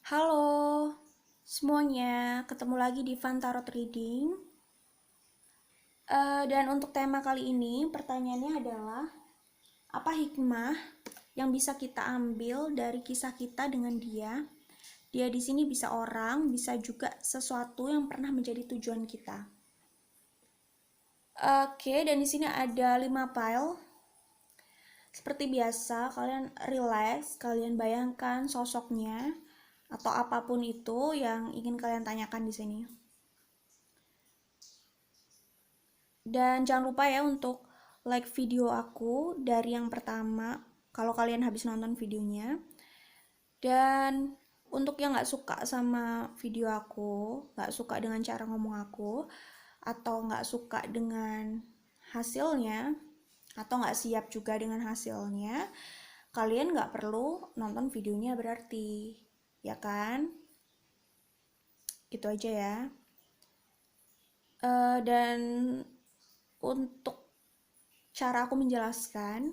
Halo semuanya, ketemu lagi di Fun Tarot Reading. Dan untuk tema kali ini, pertanyaannya adalah apa hikmah yang bisa kita ambil dari kisah kita dengan dia? Dia di sini bisa orang, bisa juga sesuatu yang pernah menjadi tujuan kita. Oke, dan di sini ada 5 pile. Seperti biasa, kalian relax, kalian bayangkan sosoknya atau apapun itu yang ingin kalian tanyakan di sini. Dan jangan lupa ya untuk like video aku dari yang pertama kalau kalian habis nonton videonya. Dan untuk yang gak suka sama video aku, gak suka dengan cara ngomong aku, atau gak suka dengan hasilnya, atau gak siap juga dengan hasilnya, kalian gak perlu nonton videonya berarti, ya kan? Gitu aja ya. Dan untuk cara aku menjelaskan,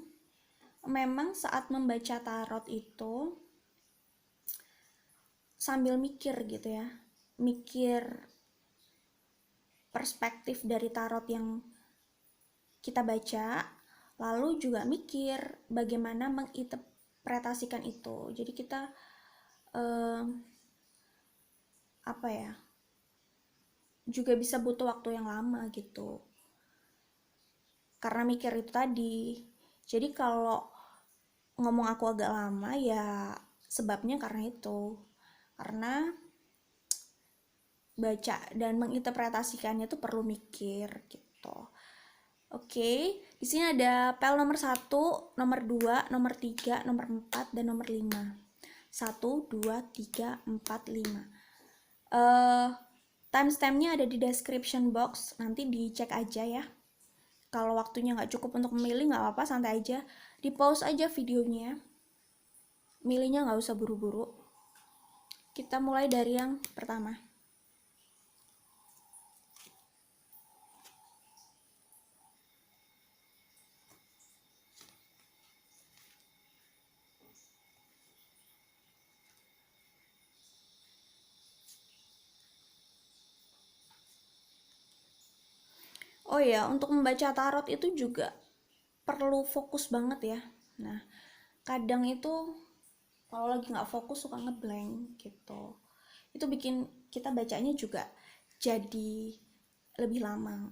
memang saat membaca tarot itu sambil mikir gitu ya, mikir perspektif dari tarot yang kita baca, lalu juga mikir bagaimana menginterpretasikan itu. Jadi kita apa ya, juga bisa butuh waktu yang lama gitu karena mikir itu tadi. Jadi kalau ngomong aku agak lama ya sebabnya karena itu, karena baca dan menginterpretasikannya tuh perlu mikir gitu. Oke, di sini ada pel nomor 1, nomor 2, nomor 3, nomor 4, dan nomor 5. 1, 2, 3, 4, 5. Timestampnya ada di description box, nanti dicek aja ya. Kalau waktunya nggak cukup untuk memilih nggak apa-apa, santai aja. Di pause aja videonya. Milihnya nggak usah buru-buru. Kita mulai dari yang pertama. Oh ya, untuk membaca tarot itu juga perlu fokus banget ya. Nah, kadang itu kalau lagi nggak fokus suka ngeblank gitu. Itu bikin kita bacanya juga jadi lebih lama.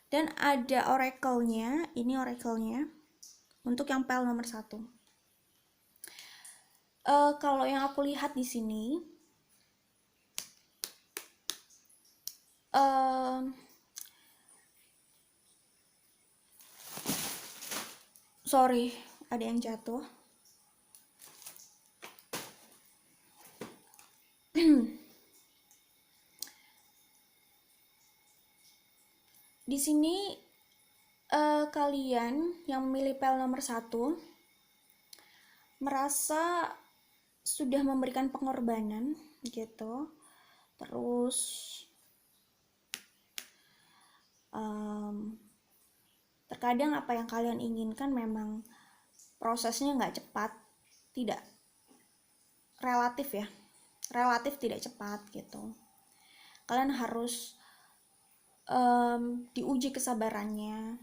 Dan ada oracle-nya, ini oracle-nya untuk yang pel nomor 1. Kalau yang aku lihat di sini, sorry, ada yang jatuh. Di sini kalian yang memilih pel nomor 1 merasa sudah memberikan pengorbanan gitu. Terus terkadang apa yang kalian inginkan memang prosesnya nggak cepat, tidak relatif ya, relatif tidak cepat gitu. Kalian harus diuji kesabarannya,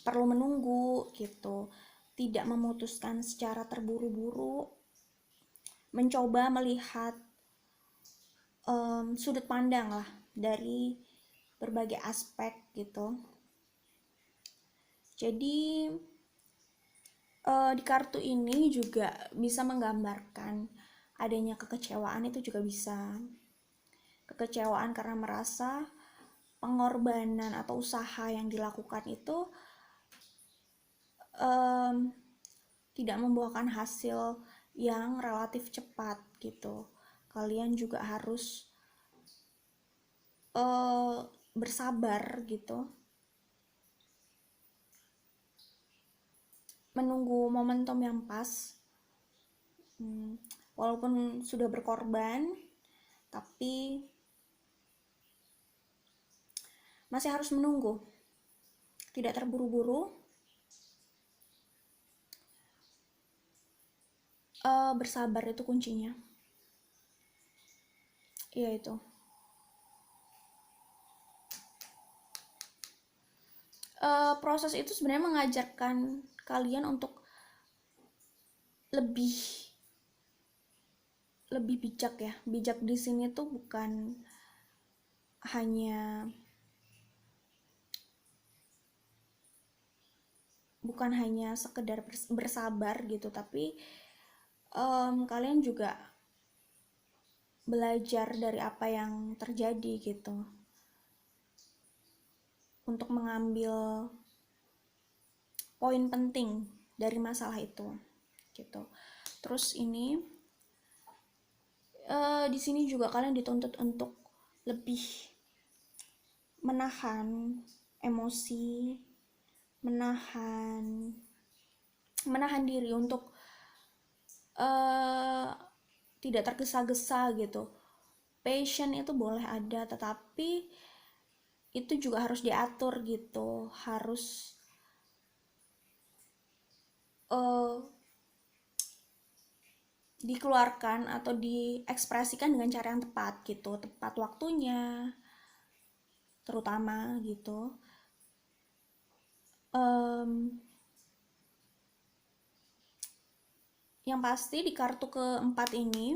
perlu menunggu gitu, tidak memutuskan secara terburu-buru, mencoba melihat sudut pandang lah dari berbagai aspek gitu. Jadi di kartu ini juga bisa menggambarkan adanya kekecewaan, itu juga bisa kekecewaan karena merasa pengorbanan atau usaha yang dilakukan itu tidak membuahkan hasil yang relatif cepat gitu. Kalian juga harus bersabar gitu, menunggu momentum yang pas. Walaupun sudah berkorban, tapi masih harus menunggu, tidak terburu-buru. Bersabar itu kuncinya. Iya itu. Proses itu sebenarnya mengajarkan kalian untuk lebih bijak ya. Bijak di sini tuh hanya bukan hanya sekedar bersabar gitu, tapi kalian juga belajar dari apa yang terjadi gitu, untuk mengambil poin penting dari masalah itu gitu. Terus ini di sini juga kalian dituntut untuk lebih menahan emosi, menahan diri untuk uh, tidak tergesa-gesa gitu. Passion itu boleh ada, tetapi itu juga harus diatur gitu, harus uh, dikeluarkan atau diekspresikan dengan cara yang tepat gitu, tepat waktunya terutama gitu. Yang pasti di kartu keempat ini,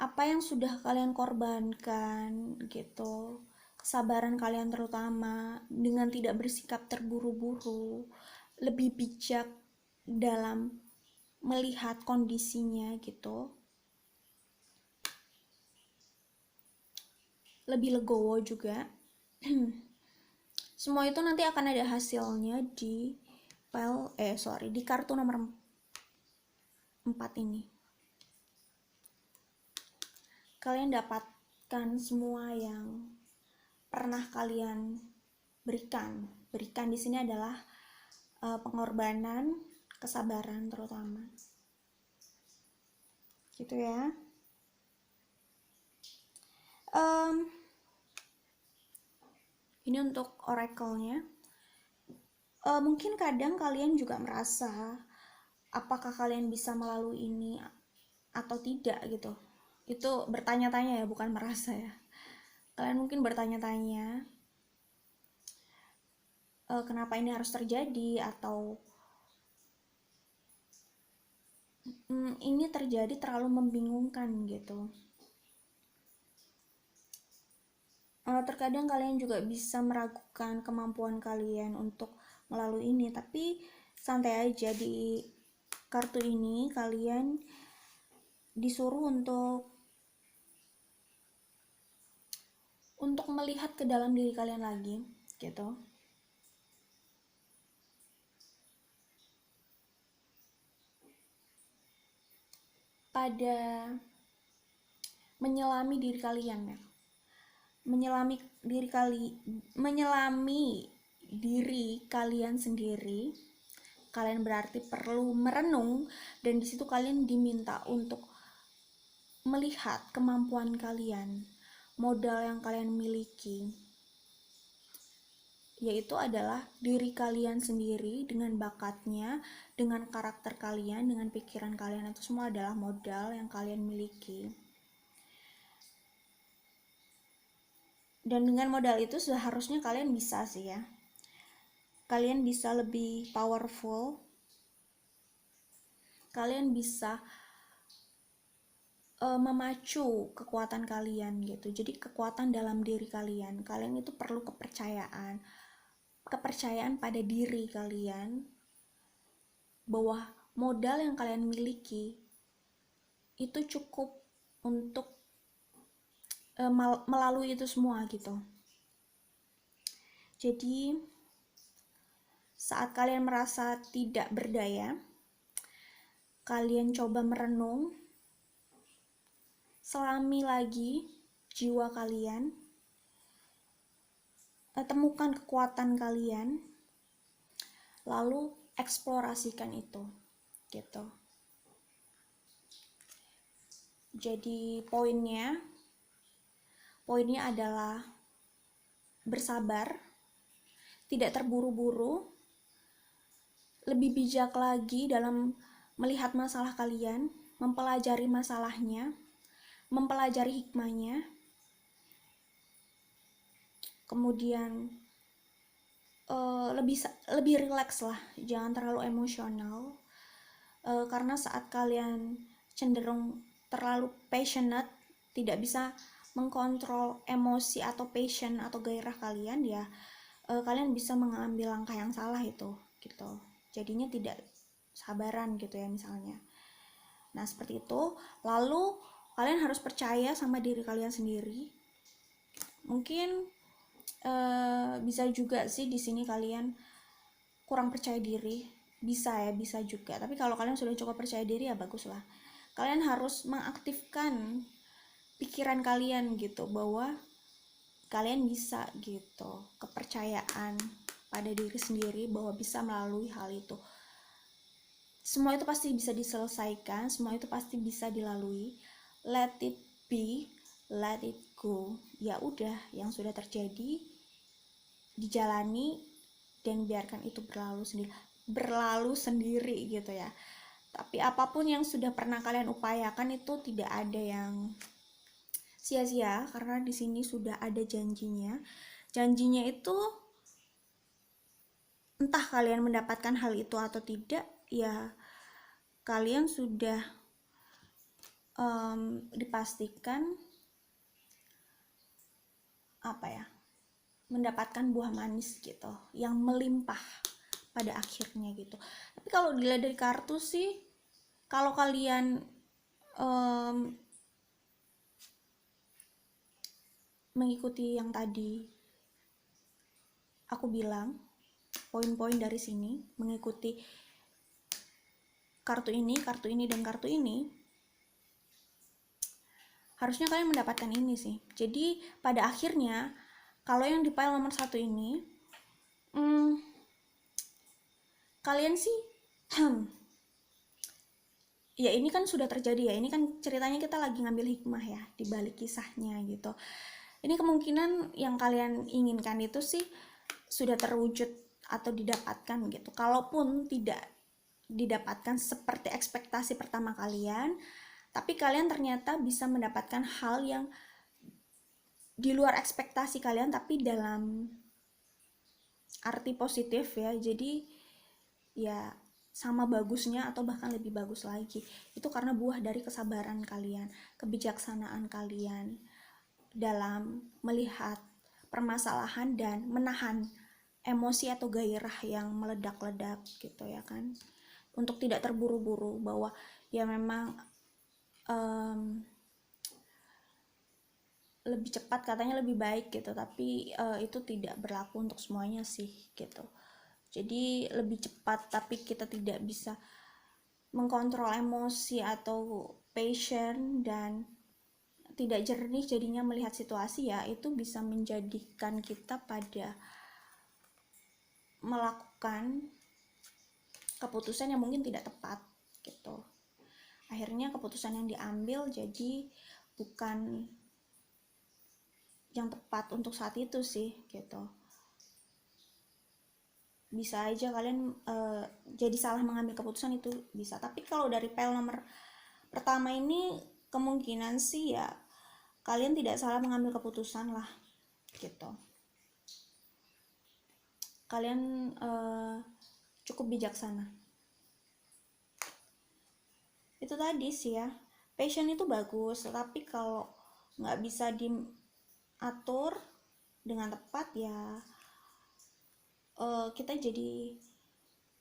apa yang sudah kalian korbankan gitu, kesabaran kalian terutama, dengan tidak bersikap terburu-buru, lebih bijak dalam melihat kondisinya gitu, lebih legowo juga. Semua itu nanti akan ada hasilnya di di kartu nomor 4 ini. Kalian dapatkan semua yang pernah kalian berikan di sini adalah pengorbanan, kesabaran terutama gitu ya. Ini untuk oracle-nya. Mungkin kadang kalian juga merasa apakah kalian bisa melalui ini atau tidak gitu. Itu bertanya-tanya ya, bukan merasa ya. Kalian mungkin bertanya-tanya kenapa ini harus terjadi, atau ini terjadi terlalu membingungkan gitu. Terkadang kalian juga bisa meragukan kemampuan kalian untuk melalui ini, tapi santai aja. Di kartu ini kalian disuruh untuk melihat ke dalam diri kalian lagi gitu. Pada menyelami diri kalian ya. Menyelami diri kalian sendiri. Kalian berarti perlu merenung, dan di situ kalian diminta untuk melihat kemampuan kalian, modal yang kalian miliki, yaitu adalah diri kalian sendiri dengan bakatnya, dengan karakter kalian, dengan pikiran kalian. Itu semua adalah modal yang kalian miliki. Dan dengan modal itu seharusnya kalian bisa sih ya. Kalian bisa lebih powerful. Kalian bisa memacu kekuatan kalian gitu. Jadi kekuatan dalam diri kalian. Kalian itu perlu kepercayaan pada diri kalian, bahwa modal yang kalian miliki itu cukup untuk melalui itu semua gitu. Jadi saat kalian merasa tidak berdaya, kalian coba merenung, selami lagi jiwa kalian, temukan kekuatan kalian, lalu eksplorasikan itu gitu. Jadi poinnya adalah bersabar, tidak terburu-buru, lebih bijak lagi dalam melihat masalah kalian, mempelajari masalahnya, mempelajari hikmahnya, kemudian lebih rileks lah, jangan terlalu emosional. Karena saat kalian cenderung terlalu passionate, tidak bisa mengkontrol emosi atau passion atau gairah kalian, ya kalian bisa mengambil langkah yang salah itu gitu, jadinya tidak sabaran gitu ya misalnya. Nah seperti itu. Lalu kalian harus percaya sama diri kalian sendiri. Mungkin bisa juga sih di sini kalian kurang percaya diri, bisa ya, bisa juga. Tapi kalau kalian sudah cukup percaya diri ya bagus lah. Kalian harus mengaktifkan pikiran kalian gitu, bahwa kalian bisa gitu, kepercayaan pada diri sendiri bahwa bisa melalui hal itu. Semua itu pasti bisa diselesaikan, semua itu pasti bisa dilalui. Let it be, let it go. Ya udah, yang sudah terjadi dijalani dan biarkan itu berlalu sendiri gitu ya. Tapi apapun yang sudah pernah kalian upayakan itu tidak ada yang sia-sia, karena di sini sudah ada janjinya. Janjinya itu entah kalian mendapatkan hal itu atau tidak, ya kalian sudah dipastikan apa ya, mendapatkan buah manis gitu yang melimpah pada akhirnya gitu. Tapi kalau dilihat dari kartu sih, kalau kalian mengikuti yang tadi aku bilang, poin-poin dari sini, mengikuti kartu ini, dan kartu ini, harusnya kalian mendapatkan ini sih. Jadi pada akhirnya, kalau yang di pile nomor 1 ini, kalian sih ya ini kan sudah terjadi ya, ini kan ceritanya kita lagi ngambil hikmah ya di balik kisahnya gitu. Ini kemungkinan yang kalian inginkan itu sih sudah terwujud atau didapatkan gitu. Kalaupun tidak didapatkan seperti ekspektasi pertama kalian, tapi kalian ternyata bisa mendapatkan hal yang di luar ekspektasi kalian, tapi dalam arti positif ya. Jadi ya sama bagusnya atau bahkan lebih bagus lagi. Itu karena buah dari kesabaran kalian, kebijaksanaan kalian dalam melihat permasalahan dan menahan emosi atau gairah yang meledak-ledak gitu ya kan, untuk tidak terburu-buru, bahwa ya memang lebih cepat katanya lebih baik gitu, tapi itu tidak berlaku untuk semuanya sih gitu. Jadi lebih cepat tapi kita tidak bisa mengkontrol emosi atau passion dan tidak jernih jadinya melihat situasi, ya itu bisa menjadikan kita pada melakukan keputusan yang mungkin tidak tepat gitu. Akhirnya keputusan yang diambil jadi bukan yang tepat untuk saat itu sih gitu. Bisa aja kalian jadi salah mengambil keputusan, itu bisa. Tapi kalau dari pile nomor pertama ini kemungkinan sih ya kalian tidak salah mengambil keputusan lah gitu. Kalian cukup bijaksana. Itu tadi sih ya, passion itu bagus, tapi kalau nggak bisa diatur dengan tepat ya kita jadi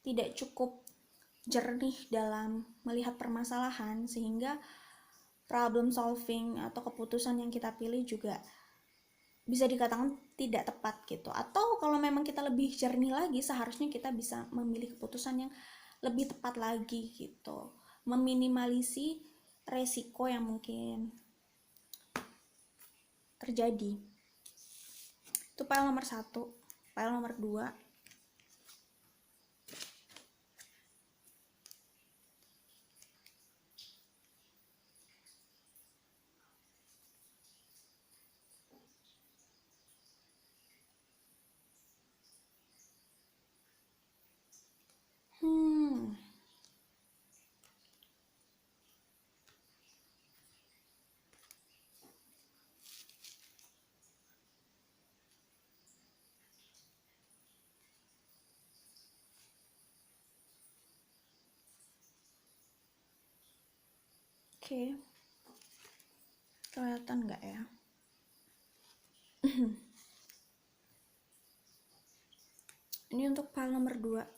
tidak cukup jernih dalam melihat permasalahan, sehingga problem solving atau keputusan yang kita pilih juga bisa dikatakan tidak tepat gitu. Atau kalau memang kita lebih jernih lagi, seharusnya kita bisa memilih keputusan yang lebih tepat lagi gitu, meminimalisi resiko yang mungkin terjadi. Itu file nomor 1. File nomor 2, Oke, kelihatan nggak ya? Ini untuk file nomor 2.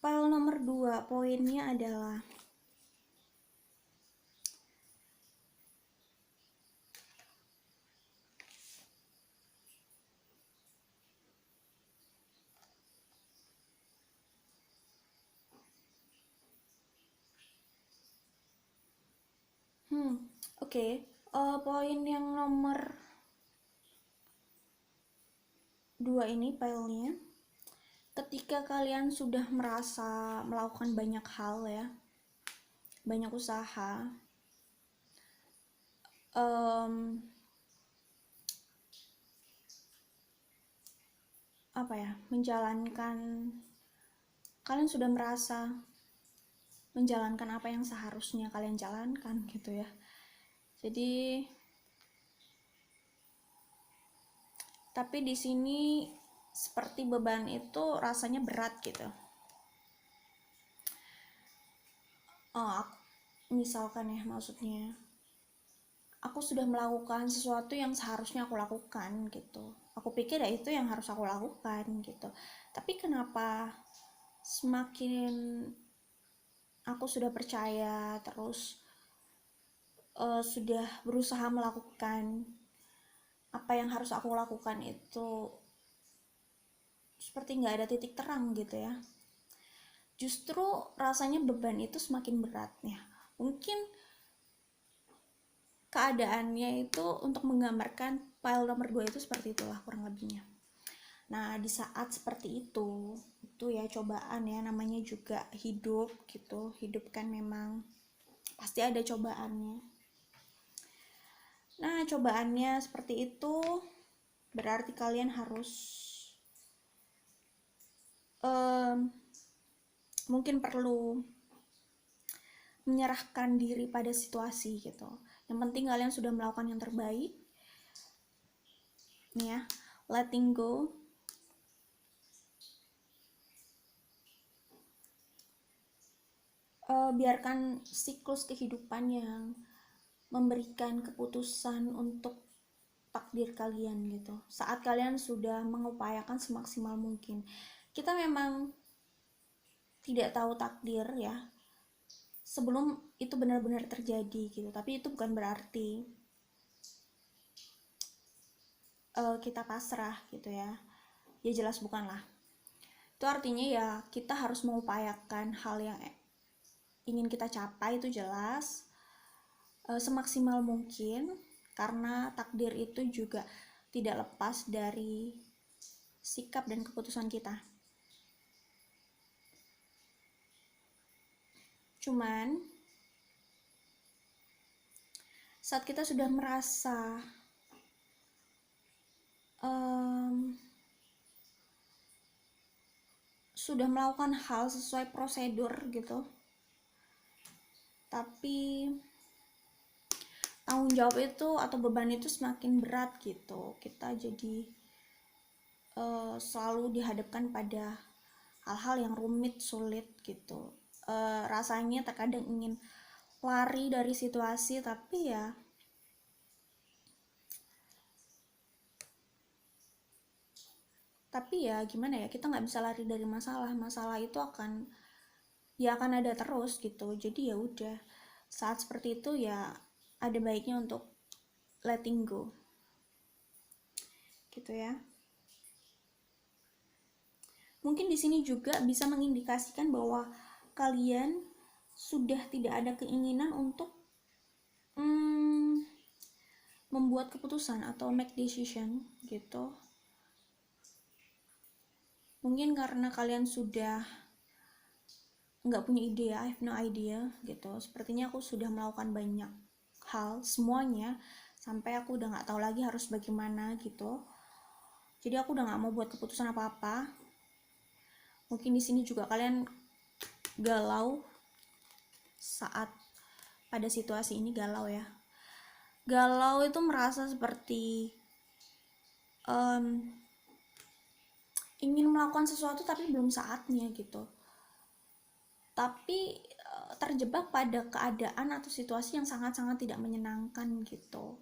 File nomor 2 poinnya adalah oke. Poin yang nomor 2 ini filenya, ketika kalian sudah merasa melakukan banyak hal ya, banyak usaha, menjalankan, kalian sudah merasa menjalankan apa yang seharusnya kalian jalankan gitu ya. Jadi tapi di sini seperti beban itu rasanya berat gitu. Misalkan ya, maksudnya aku sudah melakukan sesuatu yang seharusnya aku lakukan gitu. Aku pikir ya itu yang harus aku lakukan gitu. Tapi kenapa semakin aku sudah percaya terus sudah berusaha melakukan apa yang harus aku lakukan itu seperti nggak ada titik terang gitu ya. Justru rasanya beban itu semakin berat ya. Mungkin keadaannya itu untuk menggambarkan file nomor 2 itu seperti itulah kurang lebihnya. Nah, di saat seperti itu ya cobaan ya, namanya juga hidup gitu. Hidup kan memang pasti ada cobaannya. Nah, cobaannya seperti itu berarti kalian harus mungkin perlu menyerahkan diri pada situasi gitu. Yang penting kalian sudah melakukan yang terbaik. Nih ya, letting go. Biarkan siklus kehidupan yang memberikan keputusan untuk takdir kalian gitu. Saat kalian sudah mengupayakan semaksimal mungkin. Kita memang tidak tahu takdir ya sebelum itu benar-benar terjadi gitu. Tapi itu bukan berarti kita pasrah gitu ya. Ya jelas bukanlah. Itu artinya ya kita harus mengupayakan hal yang ingin kita capai itu jelas semaksimal mungkin, karena takdir itu juga tidak lepas dari sikap dan keputusan kita. Cuman saat kita sudah merasa sudah melakukan hal sesuai prosedur gitu, tapi tanggung jawab itu atau beban itu semakin berat gitu, kita jadi selalu dihadapkan pada hal-hal yang rumit, sulit gitu. Rasanya terkadang ingin lari dari situasi, tapi ya gimana ya, kita nggak bisa lari dari masalah itu akan ada terus gitu. Jadi ya udah, saat seperti itu ya ada baiknya untuk letting go gitu ya. Mungkin di sini juga bisa mengindikasikan bahwa kalian sudah tidak ada keinginan untuk membuat keputusan atau make decision gitu. Mungkin karena kalian sudah nggak punya ide, I have no idea gitu. Sepertinya aku sudah melakukan banyak hal, semuanya, sampai aku udah nggak tahu lagi harus bagaimana gitu. Jadi aku udah nggak mau buat keputusan apa-apa. Mungkin di sini juga kalian galau saat pada situasi ini, galau ya. Galau itu merasa seperti ingin melakukan sesuatu tapi belum saatnya gitu. Tapi terjebak pada keadaan atau situasi yang sangat-sangat tidak menyenangkan gitu,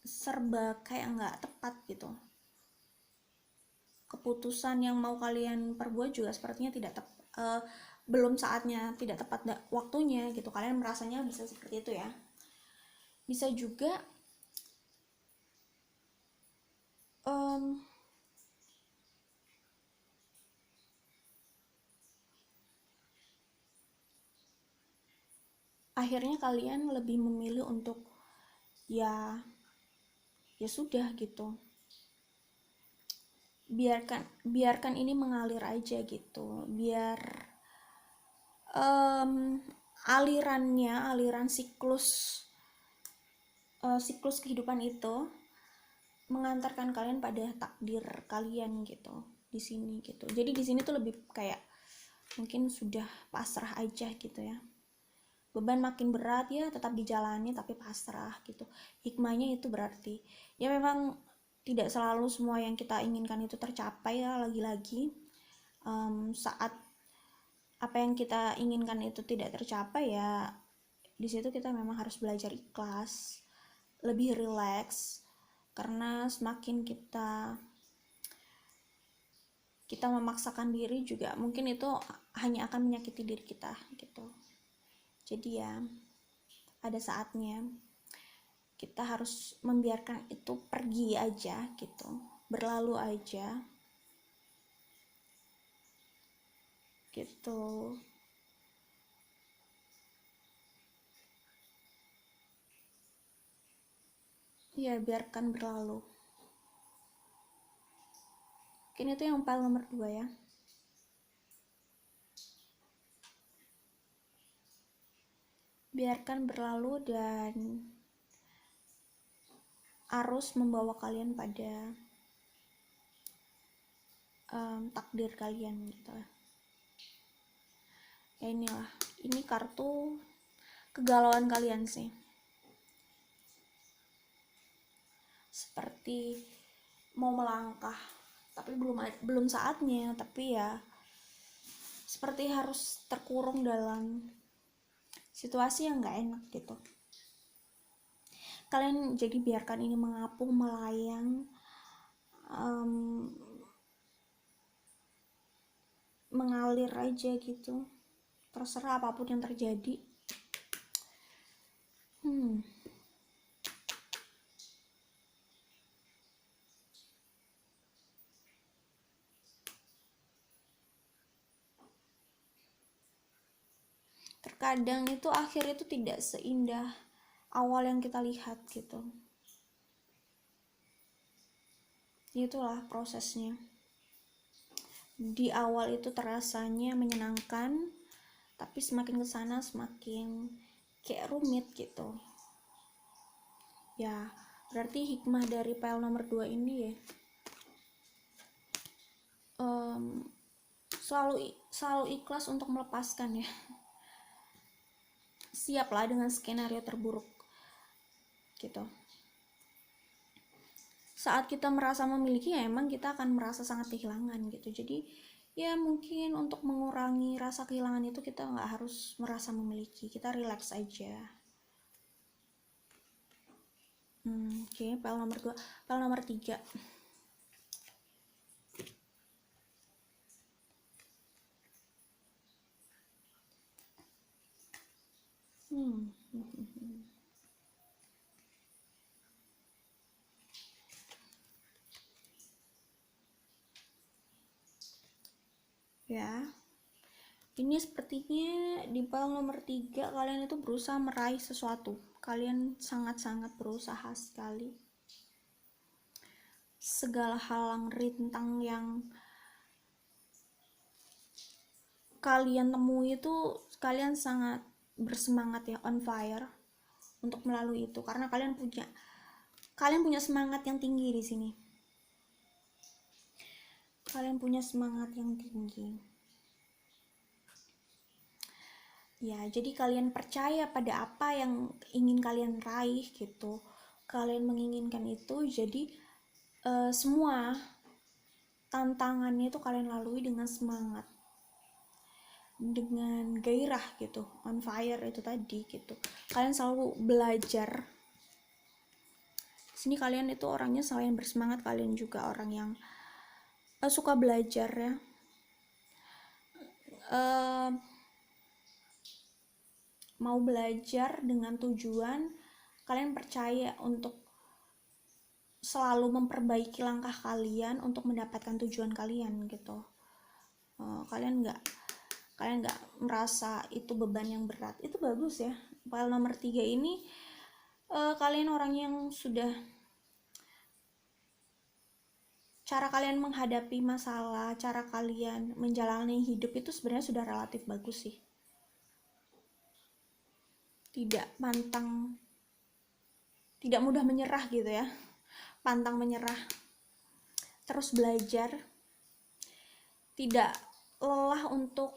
serba kayak nggak tepat gitu. Keputusan yang mau kalian perbuat juga sepertinya tidak belum saatnya, tidak tepat waktunya gitu. Kalian merasanya bisa seperti itu ya. Bisa juga akhirnya kalian lebih memilih untuk ya sudah gitu, biarkan ini mengalir aja gitu, biar aliran siklus kehidupan itu mengantarkan kalian pada takdir kalian gitu di sini gitu. Jadi di sini tuh lebih kayak mungkin sudah pasrah aja gitu ya. Beban makin berat ya tetap dijalani tapi pasrah gitu. Hikmahnya itu berarti ya memang tidak selalu semua yang kita inginkan itu tercapai ya, lagi-lagi saat apa yang kita inginkan itu tidak tercapai ya di situ kita memang harus belajar ikhlas, lebih rileks, karena semakin kita memaksakan diri juga mungkin itu hanya akan menyakiti diri kita gitu. Jadi ya ada saatnya kita harus membiarkan itu pergi aja gitu, berlalu aja gitu. Ya biarkan berlalu. Mungkin itu yang paling nomor 2 ya. Biarkan berlalu dan arus membawa kalian pada takdir kalian gitu. Ya inilah, ini kartu kegalauan kalian sih. Seperti mau melangkah tapi belum saatnya, tapi ya seperti harus terkurung dalam situasi yang nggak enak gitu. Kalian jadi biarkan ini mengapung, melayang, mengalir aja gitu, terserah apapun yang terjadi. Terkadang itu akhir itu tidak seindah awal yang kita lihat gitu. Itulah prosesnya. Di awal itu terasanya menyenangkan, tapi semakin kesana semakin kayak rumit gitu. Ya berarti hikmah dari pile nomor 2 ini ya selalu ikhlas untuk melepaskan ya. Siaplah dengan skenario terburuk gitu. Saat kita merasa memiliki ya emang kita akan merasa sangat kehilangan gitu. Jadi ya mungkin untuk mengurangi rasa kehilangan itu kita nggak harus merasa memiliki, kita relax aja. Oke, file nomor 2, file nomor 3. Ya, ini sepertinya di file nomor 3 kalian itu berusaha meraih sesuatu. Kalian sangat-sangat berusaha sekali. Segala halang rintang yang kalian temui itu kalian sangat bersemangat ya, on fire untuk melalui itu karena kalian punya semangat yang tinggi di sini. Kalian punya semangat yang tinggi. Ya, jadi kalian percaya pada apa yang ingin kalian raih gitu. Kalian menginginkan itu, jadi semua tantangannya itu kalian lalui dengan semangat. dengan gairah gitu, on fire itu tadi gitu. Kalian selalu belajar. Sini kalian itu orangnya selain bersemangat, kalian juga orang yang suka belajar ya. Mau belajar dengan tujuan kalian percaya untuk selalu memperbaiki langkah kalian untuk mendapatkan tujuan kalian gitu. Kalian nggak merasa itu beban yang berat. Itu bagus ya. File nomor 3 ini kalian orang yang sudah, cara kalian menghadapi masalah, cara kalian menjalani hidup itu sebenarnya sudah relatif bagus sih. Tidak pantang, tidak mudah menyerah gitu ya. Pantang menyerah. Terus belajar. Tidak lelah untuk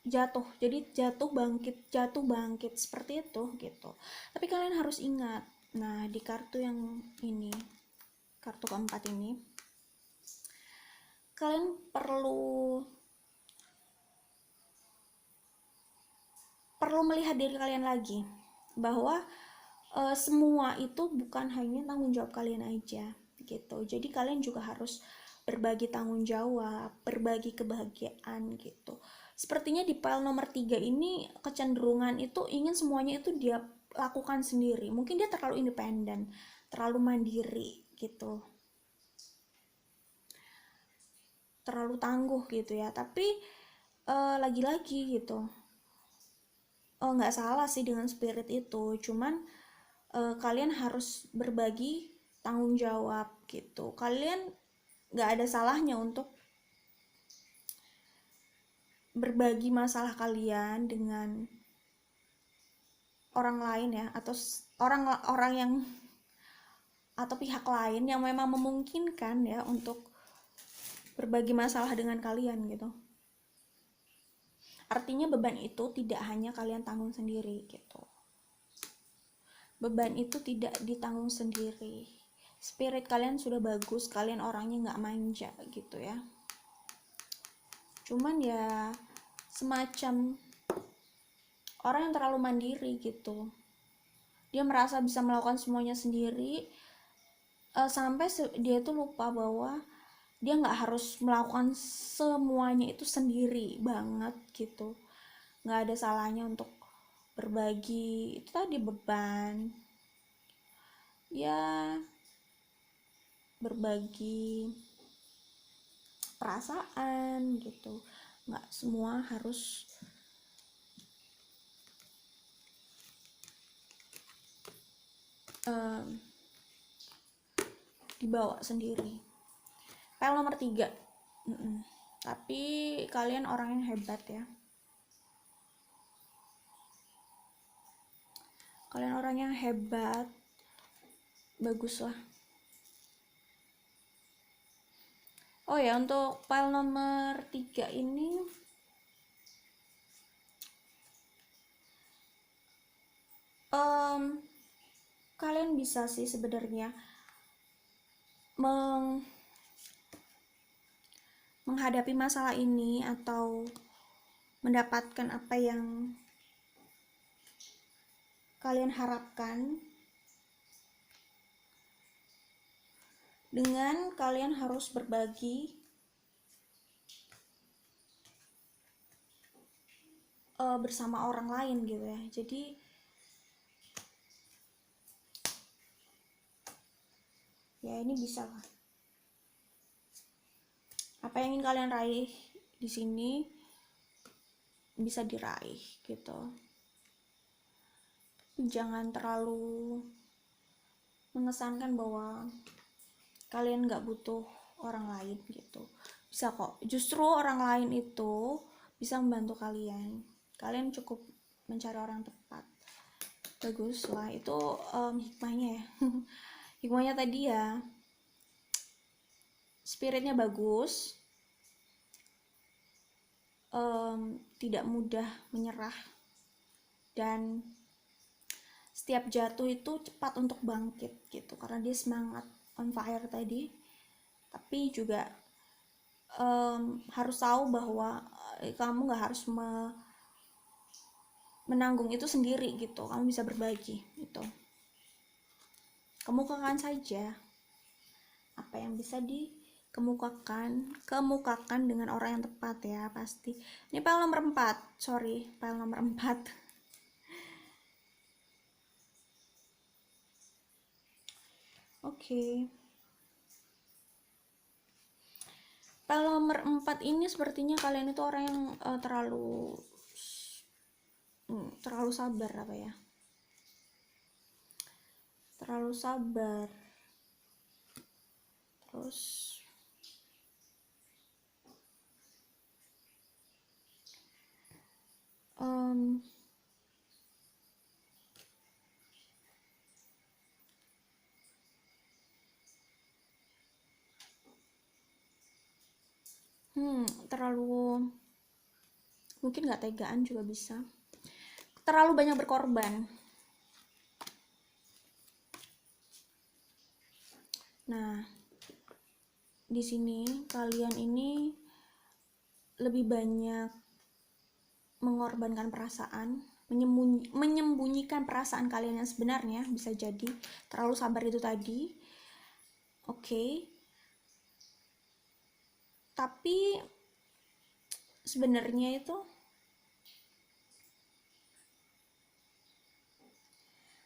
jatuh. Jadi jatuh bangkit seperti itu gitu. Tapi kalian harus ingat. Nah, di kartu yang ini, kartu keempat ini, kalian perlu melihat diri kalian lagi bahwa semua itu bukan hanya tanggung jawab kalian aja gitu. Jadi kalian juga harus berbagi tanggung jawab, berbagi kebahagiaan gitu. Sepertinya di file nomor 3 ini kecenderungan itu ingin semuanya itu dia lakukan sendiri. Mungkin dia terlalu independen, terlalu mandiri gitu, terlalu tangguh gitu ya. Tapi lagi-lagi gitu, nggak salah sih dengan spirit itu, cuman kalian harus berbagi tanggung jawab gitu. Kalian nggak ada salahnya untuk berbagi masalah kalian dengan orang lain ya, atau orang yang atau pihak lain yang memang memungkinkan ya untuk berbagi masalah dengan kalian gitu. Artinya beban itu tidak hanya kalian tanggung sendiri gitu. Beban itu tidak ditanggung sendiri. Spirit kalian sudah bagus, kalian orangnya nggak manja gitu ya. Cuman ya semacam orang yang terlalu mandiri gitu. Dia merasa bisa melakukan semuanya sendiri, sampai dia tuh lupa bahwa dia nggak harus melakukan semuanya itu sendiri banget gitu. Nggak ada salahnya untuk berbagi itu tadi, beban ya, berbagi perasaan gitu. Nggak semua harus dibawa sendiri. File nomor 3. Tapi kalian orang yang hebat ya. Kalian orang yang hebat, bagus lah. Oh ya, untuk file nomor 3 ini kalian bisa sih sebenarnya menghadapi masalah ini atau mendapatkan apa yang kalian harapkan dengan kalian harus berbagi bersama orang lain gitu ya. Jadi ya ini bisa lah. Apa yang ingin kalian raih di sini bisa diraih gitu. Jangan terlalu mengesankan bahwa kalian nggak butuh orang lain gitu. Bisa kok. Justru orang lain itu bisa membantu kalian. Kalian cukup mencari orang tepat. Bagus lah. Itu hikmahnya ya. Hikmahnya tadi ya, spiritnya bagus, tidak mudah menyerah, dan setiap jatuh itu cepat untuk bangkit gitu, karena dia semangat on fire tadi. Tapi juga harus tahu bahwa kamu nggak harus menanggung itu sendiri gitu, kamu bisa berbagi gitu. Kemukakan saja apa yang bisa kemukakan dengan orang yang tepat ya, pasti. Ini file nomor 4, file nomor 4. Oke. File nomor 4 ini sepertinya kalian itu orang yang terlalu sabar, apa ya? Terlalu sabar. Terus terlalu, mungkin nggak tegaan juga bisa. Terlalu banyak berkorban. Nah, di sini kalian ini lebih banyak mengorbankan perasaan, menyembunyikan perasaan kalian yang sebenarnya, bisa jadi terlalu sabar itu tadi. Oke. Tapi sebenarnya itu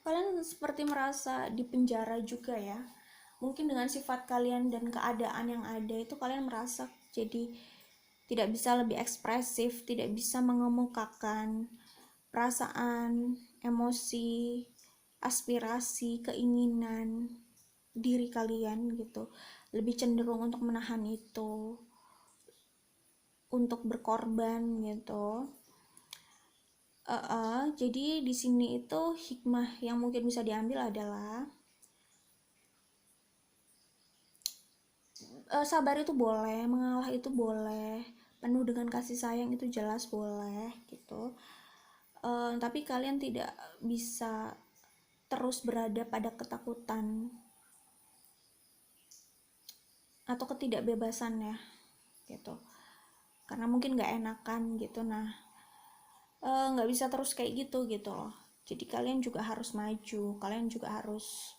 kalian seperti merasa dipenjara juga ya. Mungkin dengan sifat kalian dan keadaan yang ada itu kalian merasa jadi tidak bisa lebih ekspresif, tidak bisa mengemukakan perasaan, emosi, aspirasi, keinginan diri kalian gitu. Lebih cenderung untuk menahan itu, untuk berkorban gitu. Jadi di sini itu hikmah yang mungkin bisa diambil adalah sabar itu boleh, mengalah itu boleh, penuh dengan kasih sayang itu jelas boleh gitu. Tapi kalian tidak bisa terus berada pada ketakutan atau ketidakbebasan ya gitu, karena mungkin nggak enakan gitu. Nah, nggak bisa terus kayak gitu loh. Jadi kalian juga harus maju, kalian juga harus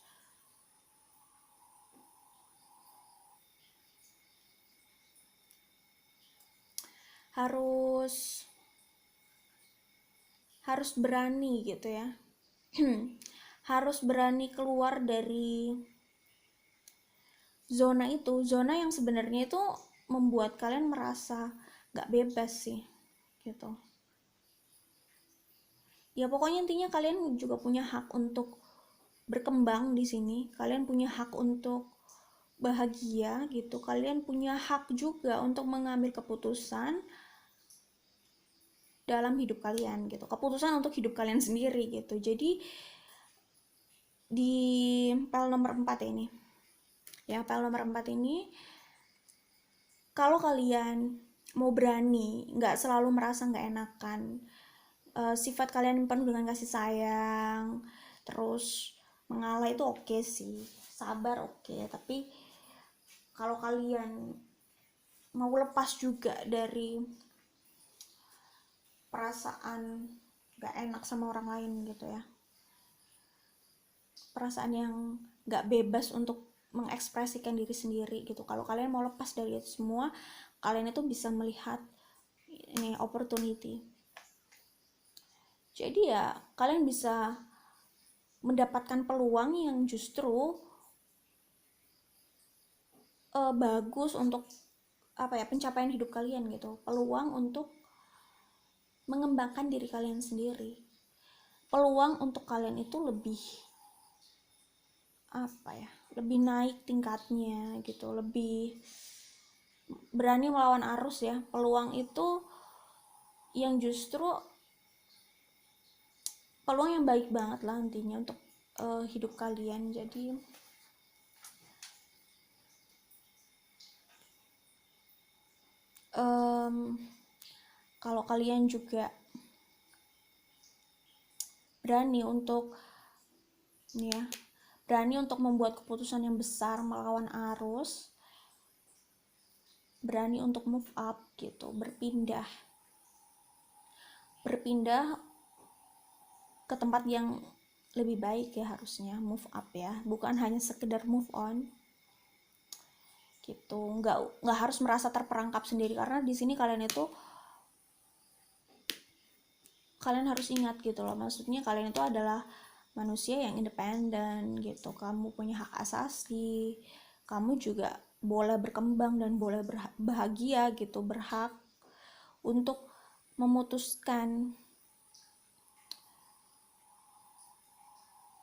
berani gitu ya. Harus berani keluar dari zona yang sebenarnya itu membuat kalian merasa nggak bebas sih gitu. Ya pokoknya intinya kalian juga punya hak untuk berkembang di sini, kalian punya hak untuk bahagia gitu, kalian punya hak juga untuk mengambil keputusan dalam hidup kalian gitu, keputusan untuk hidup kalian sendiri gitu. Jadi di file nomor 4 ini ya, file nomor 4 ini kalau kalian mau berani, nggak selalu merasa nggak enakan, sifat kalian penuh dengan kasih sayang, terus mengalah itu oke sih, sabar oke. Tapi kalau kalian mau lepas juga dari perasaan gak enak sama orang lain gitu ya, perasaan yang gak bebas untuk mengekspresikan diri sendiri gitu, kalau kalian mau lepas dari itu semua, kalian itu bisa melihat ini opportunity. Jadi ya kalian bisa mendapatkan peluang yang justru bagus untuk apa ya, pencapaian hidup kalian gitu, peluang untuk mengembangkan diri kalian sendiri, peluang untuk kalian itu lebih apa ya, lebih naik tingkatnya gitu, lebih berani melawan arus ya. Peluang itu yang justru peluang yang baik banget lah intinya untuk hidup kalian. Jadi kalau kalian juga berani untuk membuat keputusan yang besar melawan arus, berani untuk move up gitu, berpindah berpindah ke tempat yang lebih baik ya, harusnya move up ya, bukan hanya sekedar move on gitu. Nggak harus merasa terperangkap sendiri, karena di sini kalian harus ingat gitu loh, maksudnya kalian itu adalah manusia yang independen gitu, kamu punya hak asasi, kamu juga boleh berkembang dan boleh bahagia gitu, berhak untuk memutuskan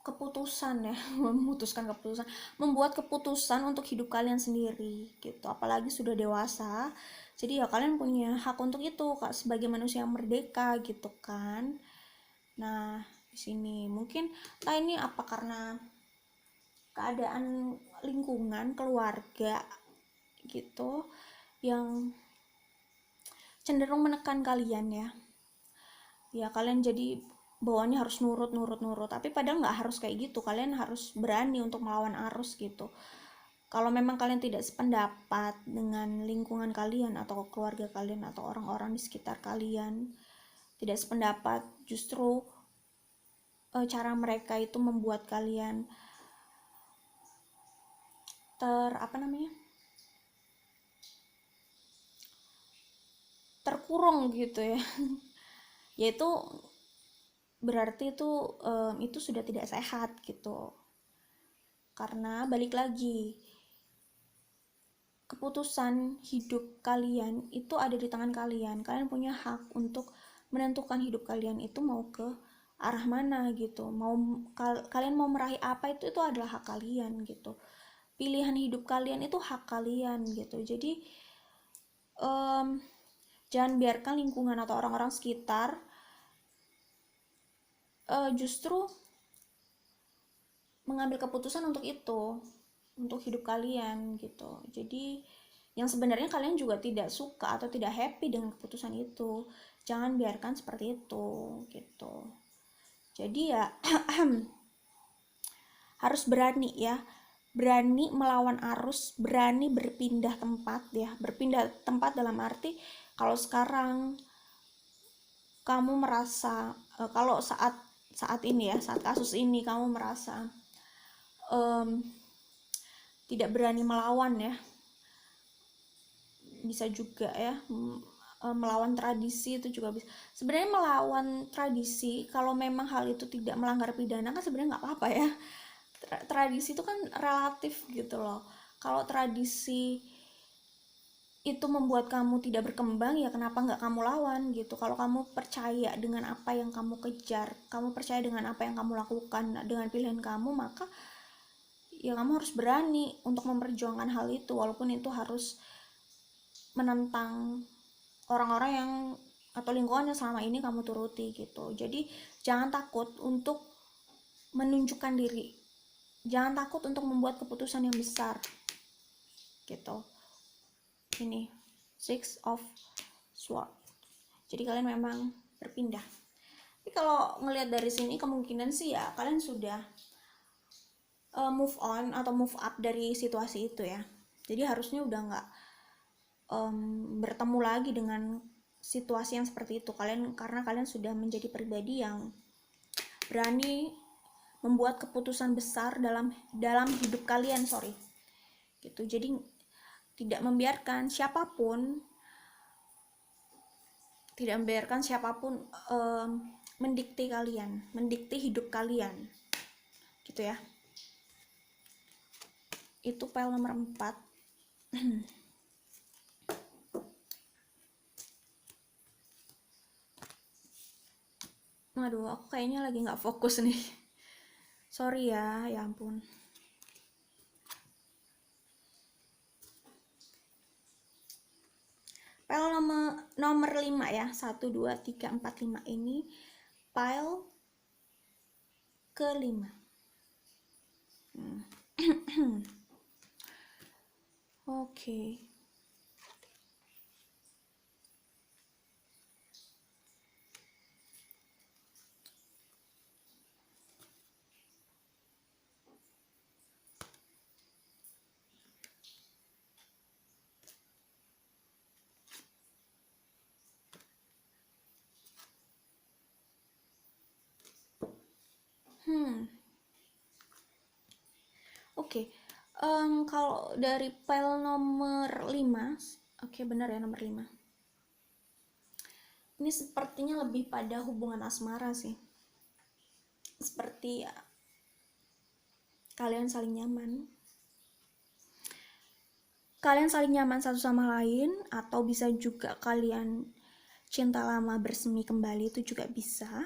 keputusan ya membuat keputusan untuk hidup kalian sendiri gitu, apalagi sudah dewasa. Jadi ya kalian punya hak untuk itu Kak, sebagai manusia yang merdeka gitu kan. Nah, di sini mungkin ini apa, karena keadaan lingkungan keluarga gitu yang cenderung menekan kalian ya kalian jadi bawaannya harus nurut, tapi padahal nggak harus kayak gitu, kalian harus berani untuk melawan arus gitu. Kalau memang kalian tidak sependapat dengan lingkungan kalian atau keluarga kalian atau orang-orang di sekitar kalian, tidak sependapat, justru cara mereka itu membuat kalian terkurung gitu ya yaitu berarti itu sudah tidak sehat gitu. Karena balik lagi, keputusan hidup kalian itu ada di tangan kalian. Kalian punya hak untuk menentukan hidup kalian itu mau ke arah mana gitu. Kalian mau meraih apa, itu adalah hak kalian gitu. Pilihan hidup kalian itu hak kalian gitu. Jadi jangan biarkan lingkungan atau orang-orang sekitar justru mengambil keputusan untuk itu, untuk hidup kalian gitu. Jadi yang sebenarnya kalian juga tidak suka atau tidak happy dengan keputusan itu, jangan biarkan seperti itu gitu. Jadi ya harus berani ya, berani melawan arus, berani berpindah tempat ya. Berpindah tempat dalam arti kalau sekarang kamu merasa kalau saat ini ya, saat kasus ini kamu merasa tidak berani melawan ya, bisa juga ya melawan tradisi, itu juga bisa. Sebenarnya melawan tradisi kalau memang hal itu tidak melanggar pidana kan sebenarnya nggak apa-apa ya. Tradisi itu kan relatif gitu loh. Kalau tradisi itu membuat kamu tidak berkembang, ya kenapa nggak kamu lawan gitu. Kalau kamu percaya dengan apa yang kamu kejar, kamu percaya dengan apa yang kamu lakukan, dengan pilihan kamu, maka ya kamu harus berani untuk memperjuangkan hal itu, walaupun itu harus menentang orang-orang yang atau lingkungan yang selama ini kamu turuti gitu. Jadi jangan takut untuk menunjukkan diri, jangan takut untuk membuat keputusan yang besar gitu. Ini Six of Swords, jadi kalian memang berpindah. Tapi kalau ngelihat dari sini kemungkinan sih ya kalian sudah move on atau move up dari situasi itu ya. Jadi harusnya udah nggak bertemu lagi dengan situasi yang seperti itu karena kalian sudah menjadi pribadi yang berani membuat keputusan besar dalam hidup kalian gitu. Jadi tidak membiarkan siapapun mendikte hidup kalian gitu ya. Itu file nomor 4. Aduh, aku kayaknya lagi nggak fokus nih. Sorry ya ampun. File nomor 5 ya. 1, 2, 3, 4, 5 ini file ke-5. Oke. Oke, kalau dari file nomor 5, oke benar ya nomor 5. Ini sepertinya lebih pada hubungan asmara sih. Seperti ya, kalian saling nyaman. Kalian saling nyaman satu sama lain, atau bisa juga kalian cinta lama bersemi kembali, itu juga bisa.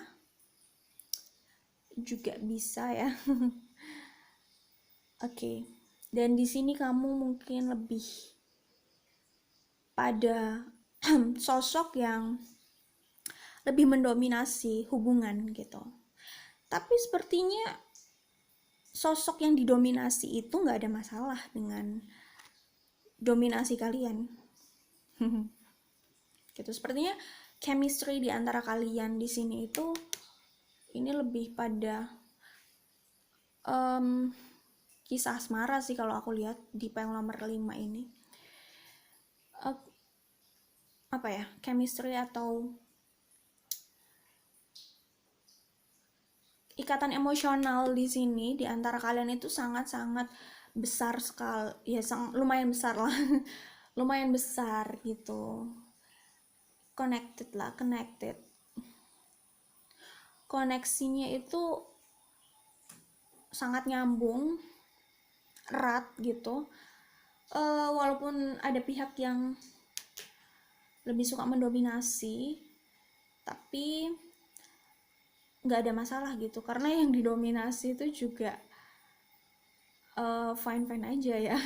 Juga bisa ya. Oke. Dan di sini kamu mungkin lebih pada sosok yang lebih mendominasi hubungan gitu. Tapi sepertinya sosok yang didominasi itu nggak ada masalah dengan dominasi kalian. Gitu. Sepertinya chemistry di antara kalian di sini itu ini lebih pada kisah asmara sih kalau aku lihat di file nomor 5 ini. Apa ya? Chemistry atau ikatan emosional di sini di antara kalian itu sangat-sangat besar sekali. Ya, lumayan besar lah. Lumayan besar gitu. Connected. Koneksinya itu sangat nyambung, erat gitu. Walaupun ada pihak yang lebih suka mendominasi, tapi nggak ada masalah gitu, karena yang didominasi itu juga fine aja ya.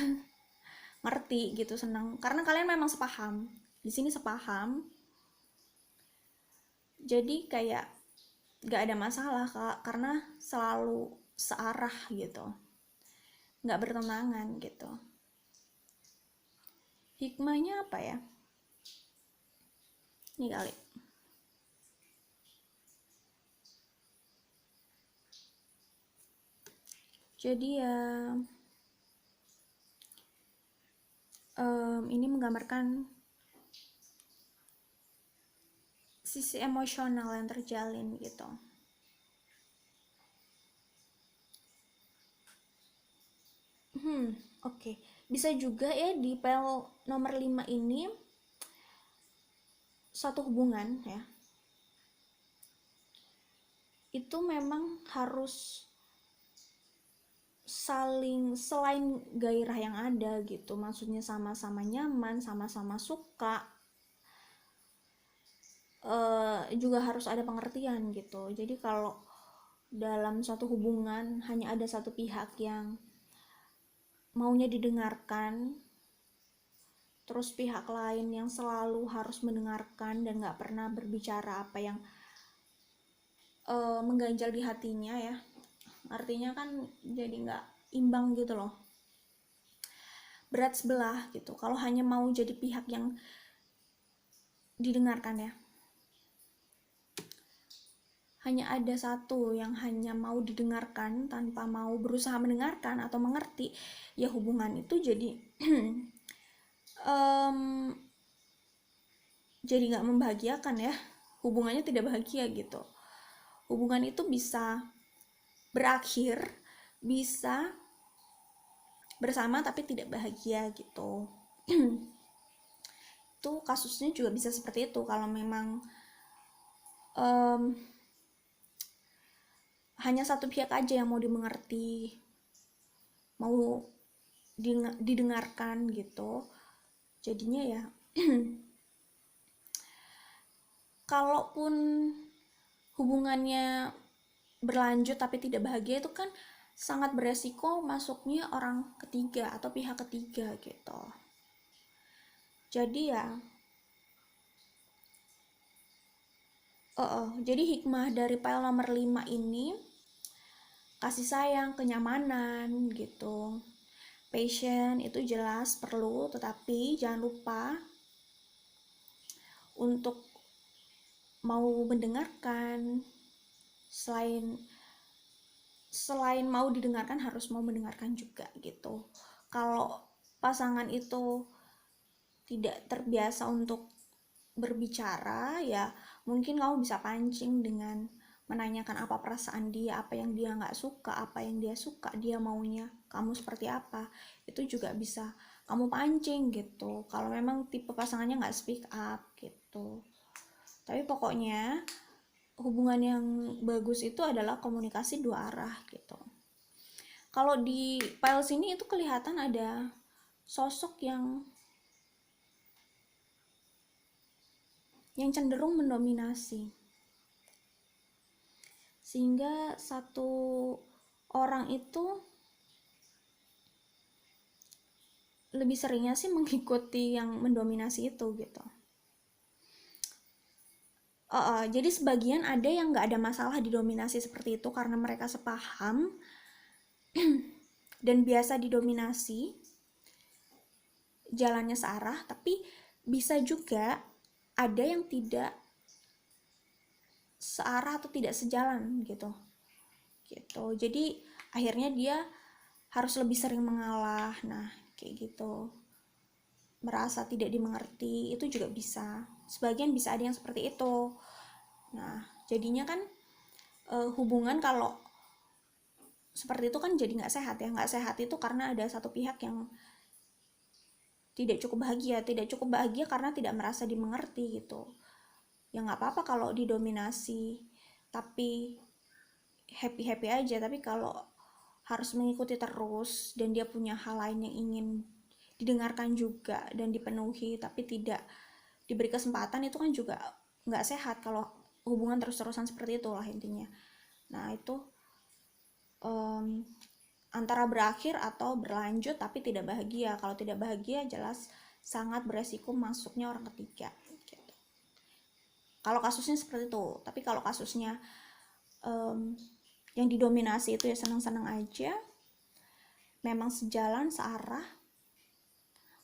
Ngerti gitu, senang karena kalian memang sepaham di sini, sepaham, jadi kayak nggak ada masalah Kak, karena selalu searah gitu, nggak bertentangan gitu. Hikmahnya apa ya, ini kali jadi ya ini menggambarkan sisi emosional yang terjalin gitu. Oke. Bisa juga ya di file nomor 5 ini satu hubungan ya, itu memang harus saling, selain gairah yang ada gitu, maksudnya sama-sama nyaman, sama-sama suka, juga harus ada pengertian gitu. Jadi kalau dalam suatu hubungan hanya ada satu pihak yang maunya didengarkan, terus pihak lain yang selalu harus mendengarkan dan gak pernah berbicara apa yang mengganjal di hatinya ya, artinya kan jadi gak imbang gitu loh, berat sebelah gitu kalau hanya mau jadi pihak yang didengarkan ya. Hanya ada satu yang hanya mau didengarkan tanpa mau berusaha mendengarkan atau mengerti, ya hubungan itu jadi jadi gak membahagiakan ya, hubungannya tidak bahagia gitu. Hubungan itu bisa berakhir, bisa bersama tapi tidak bahagia gitu. Itu kasusnya juga bisa seperti itu kalau memang hanya satu pihak aja yang mau dimengerti, mau didengarkan gitu, jadinya ya kalaupun hubungannya berlanjut tapi tidak bahagia, itu kan sangat beresiko masuknya orang ketiga atau pihak ketiga gitu. Jadi ya jadi hikmah dari file nomor 5 ini kasih sayang, kenyamanan gitu. Passion itu jelas perlu, tetapi jangan lupa untuk mau mendengarkan. Selain mau didengarkan, harus mau mendengarkan juga gitu. Kalau pasangan itu tidak terbiasa untuk berbicara, ya mungkin kamu bisa pancing dengan menanyakan apa perasaan dia, apa yang dia nggak suka, apa yang dia suka, dia maunya kamu seperti apa, itu juga bisa kamu pancing gitu kalau memang tipe pasangannya nggak speak up gitu. Tapi pokoknya hubungan yang bagus itu adalah komunikasi dua arah gitu. Kalau di file sini itu kelihatan ada sosok yang cenderung mendominasi, sehingga satu orang itu lebih seringnya sih mengikuti yang mendominasi itu gitu. Jadi sebagian ada yang nggak ada masalah didominasi seperti itu karena mereka sepaham dan biasa didominasi, jalannya searah. Tapi bisa juga ada yang tidak searah atau tidak sejalan gitu. Jadi akhirnya dia harus lebih sering mengalah. Nah kayak gitu, merasa tidak dimengerti, itu juga bisa. Sebagian bisa ada yang seperti itu. Nah jadinya kan hubungan kalau seperti itu kan jadi nggak sehat ya. Nggak sehat itu karena ada satu pihak yang tidak cukup bahagia karena tidak merasa dimengerti gitu. Ya nggak apa-apa kalau didominasi tapi happy aja, tapi kalau harus mengikuti terus dan dia punya hal lain yang ingin didengarkan juga dan dipenuhi tapi tidak diberi kesempatan, itu kan juga nggak sehat kalau hubungan terus-terusan seperti itu lah intinya. Nah itu antara berakhir atau berlanjut tapi tidak bahagia. Kalau tidak bahagia jelas sangat beresiko masuknya orang ketiga gitu. Kalau kasusnya seperti itu. Tapi kalau kasusnya yang didominasi itu ya senang-senang aja, memang sejalan, searah,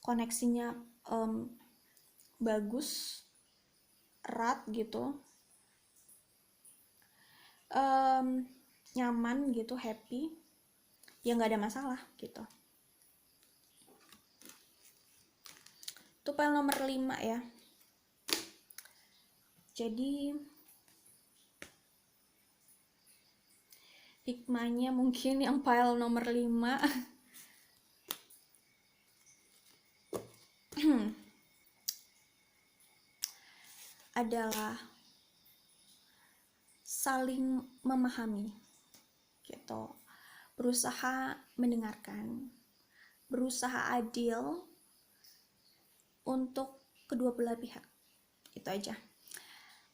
koneksinya bagus, erat gitu, nyaman gitu, happy, ya nggak ada masalah gitu. Itu file nomor 5 ya. Jadi hikmahnya mungkin yang file nomor 5 adalah saling memahami gitu, berusaha mendengarkan, berusaha adil untuk kedua belah pihak. Itu aja.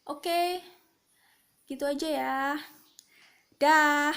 Oke, gitu aja ya. Dah.